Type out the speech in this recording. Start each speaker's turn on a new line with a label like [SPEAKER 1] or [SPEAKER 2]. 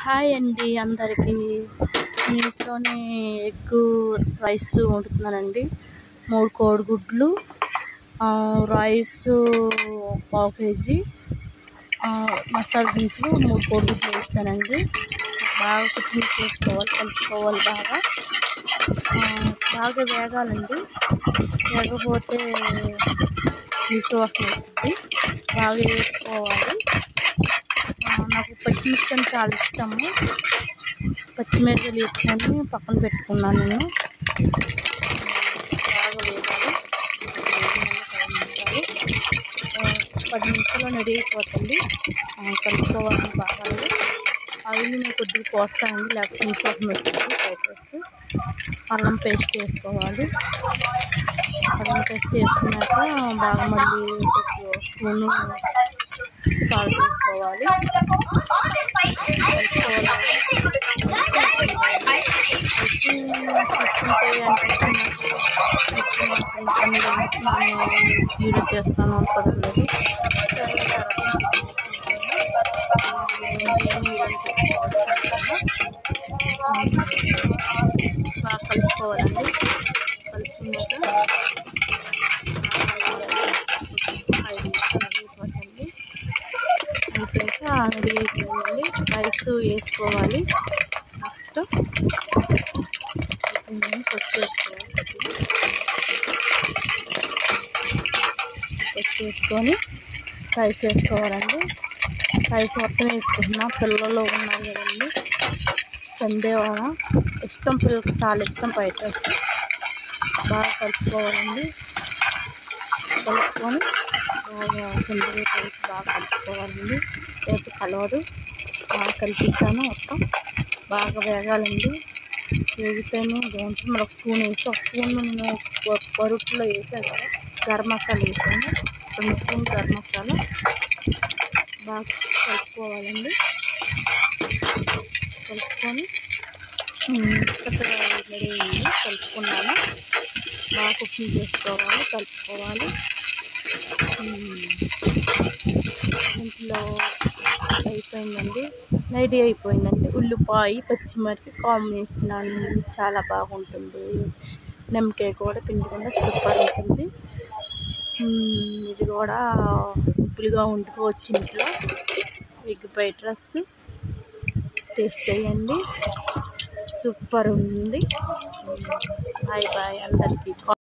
[SPEAKER 1] Hi అండి అందరికీ. ఇంట్లోనే ఎగ్ రైస్ వండుతున్నానండి. 3 కోడిగుడ్లు, రైస్ పావు కేజీ, మసాలా దినుసులు 3 కోడిగుడ్లు వేస్తానండి. బాగా కుకింగ్ చేసుకోవాలి, కలుపుకోవాలి. బాగా వేగాలండి. వేగపోతే నీసు వాసన వచ్చింది. బాగా వేసుకోవాలి. నాకు పచ్చిమిర్చి అంటే చాలా ఇష్టము. పచ్చిమిరపకాయలు వేసుకొని పక్కన పెట్టుకున్నాను నేను. బాగా వేగాలి. 10 నిమిషాల్లో రెడీ అయిపోతుంది. కలుపుకోవాలి బాగా. ఆయిల్ నేను కొద్దిగా పోస్తానండి, లేకపోతే నీసు వాసన వచ్చింది. పోసేసి అల్లం పేస్ట్ వేసుకోవాలి. అల్లం పేస్ట్ వేసుకున్నాక బాగా మళ్ళీ స్పూను సాల్ట్ వేసుకోవాలి. వీడియో చేస్తాను అనుకోవట్లేదు. బాగా కలుపుకోవాలండి. కలుపుకున్నాక 5 నిమిషాలు అయిపోతుంది. అయిపోయాక రెడీ అయిపోయిందండి. రైస్ వేసుకోవాలి. నెక్స్ట్ వేసుకొని రైస్ వేసుకోవాలండి. రైస్ మొత్తం వేసుకుంటున్నా. పిల్లలు ఉన్నారు కదండి, సండే ఇష్టం, పిల్లలకి చాలా ఇష్టం ఫ్రైడ్ రైస్. బాగా కలుపుకోవాలండి. కలుపుకొని బాగా సండే రైస్ బాగా కలుపుకోవాలండి. రేపు కలవదు. బాగా కలిపించాను మొత్తం. బాగా వేగాలండి. వేగితేనే బాగుంటుంది. మరొక స్పూన్ వేసి, ఒక స్పూన్ నేను పరుపులో వేసాను కదా, గరం మసాలా వేసాను. 2 స్పూన్లు గరం మసాలా. బాగా కలుపుకోవాలండి. కలుపుకొని చక్కగా రెడీ అయింది. కలుపుకున్నాను. బాగా కుకింగ్ చేసుకోవాలి, కలుపుకోవాలి. ఇంట్లో అయిపోయిందండి, రెడీ అయిపోయిందండి. ఉల్లిపాయ పచ్చిమిరపకాయ కాంబినేషన్ చాలా బాగుంటుంది. నిమ్మకాయ కూడా పిండకుండా సూపర్ ఉంటుంది. ఇది కూడా సింపుల్గా వండుకోవచ్చు ఇంట్లో. ఎగ్ ఫ్రైడ్ రైస్ టేస్ట్ చేయండి, సూపర్ ఉంది. బాయ్ బాయ్ అందరికీ.